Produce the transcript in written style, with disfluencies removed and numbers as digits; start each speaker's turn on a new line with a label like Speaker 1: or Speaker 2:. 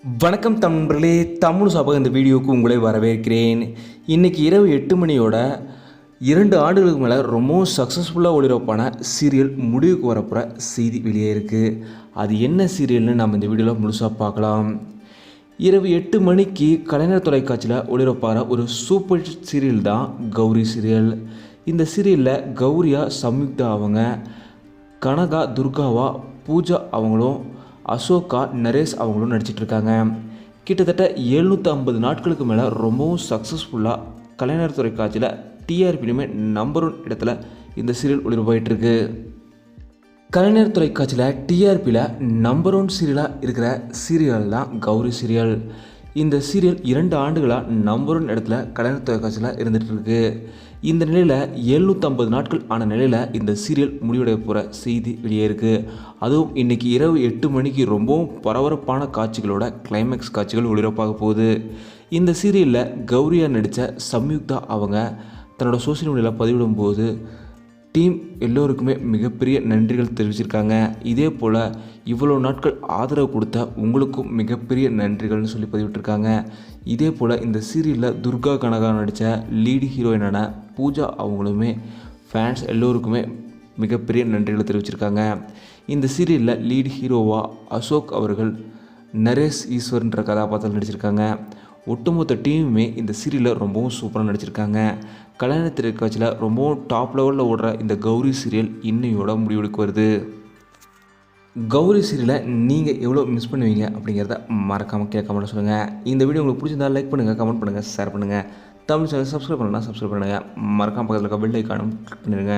Speaker 1: வணக்கம் நண்பர்களே, தமிழ் சபக இந்த வீடியோவுக்கு உங்களை வரவேற்கிறேன். இன்றைக்கி இரவு 8 மணியோட 2 ஆண்டுகளுக்கு மேலே ரொம்பவும் சக்ஸஸ்ஃபுல்லாக ஒளிபரப்பான சீரியல் முடிவுக்கு வரப்போகிற செய்தி வெளியே இருக்குது. அது என்ன சீரியல்னு நம்ம இந்த வீடியோவில் முழுசாக பார்க்கலாம். இரவு 8 மணிக்கு கலைஞர் தொலைக்காட்சியில் ஒளிபரப்பாகிற ஒரு சூப்பர் சீரியல் தான் கௌரி சீரியல். இந்த சீரியலில் கௌரியா சம்யுக்தா அவங்க, கனகா துர்காவா பூஜா அவங்களும், அசோகா நரேஷ் அவங்களும் நடிச்சிட்ருக்காங்க. கிட்டத்தட்ட 750 நாட்களுக்கு மேலே ரொம்பவும் சக்ஸஸ்ஃபுல்லாக கலைஞர் தொலைக்காட்சியில் டிஆர்பிலுமே நம்பர் 1 இடத்துல இந்த சீரியல் ஒளிபரப்பாயிட்டிருக்கு. கலைஞர் தொலைக்காட்சியில் டிஆர்பியில் நம்பர் 1 சீரியலாக இருக்கிற சீரியல் தான் கௌரி சீரியல். இந்த சீரியல் 2 ஆண்டுகளாக நம்பர் 1 இடத்துல கலைஞர் தொலைக்காட்சியில் இருந்துகிட்ருக்கு. இந்த நிலையில் 750 நாட்கள் ஆன நிலையில் இந்த சீரியல் முடிவடைய போகிற செய்தி வெளியே இருக்குது. அதுவும் இன்றைக்கி இரவு 8 மணிக்கு ரொம்பவும் பரபரப்பான காட்சிகளோட கிளைமேக்ஸ் காட்சிகள் ஒளிபரப்பாக போகுது. இந்த சீரியலில் கௌரியா நடித்த சம்யுக்தா அவங்க தன்னோட சோசியல் மீடியாவில் பதிவிடும்போது டீம் எல்லோருக்குமே மிகப்பெரிய நன்றிகள் தெரிவிச்சிருக்காங்க. இதே போல் இவ்வளோ நாட்கள் ஆதரவு கொடுத்த உங்களுக்கும் மிகப்பெரிய நன்றிகள்னு சொல்லி பதிவிட்டிருக்காங்க. இதே போல் இந்த சீரியலில் துர்கா கனகா நடித்த லீடு ஹீரோயினான பூஜா அவங்களுமே ஃபேன்ஸ் எல்லோருக்குமே மிகப்பெரிய நன்றிகளை தெரிவிச்சிருக்காங்க. இந்த சீரியலில் லீடு ஹீரோவாக அசோக் அவர்கள் நரேஷ் ஈஸ்வர்ன்ற கதாபாத்திரம் நடிச்சிருக்காங்க. ஒட்டுமொத்த டீமுமே இந்த சீரியலில் ரொம்பவும் சூப்பராக நடிச்சிருக்காங்க. கலைஞர் தொலைக்காட்சியில் ரொம்பவும் டாப் லெவலில் ஓடுற இந்த கௌரி சீரியல் இன்னையோட முடிவுக்கு வருது. கௌரி சீரியலை நீங்கள் எவ்வளோ மிஸ் பண்ணுவீங்க அப்படிங்கிறத மறக்காமல் கமெண்ட்டில் சொல்லுங்கள். இந்த வீடியோ உங்களுக்கு பிடிச்சிருந்தால் லைக் பண்ணுங்கள், கமெண்ட் பண்ணுங்கள், ஷேர் பண்ணுங்கள். தமிழ் சேனல் சப்ஸ்கிரைப் பண்ணலாம், சப்ஸ்கிரைப் பண்ணுங்கள். மறக்காமல் பக்கத்தில் இருக்க பெல் ஐக்கானும் கிளிக் பண்ணிடுங்க.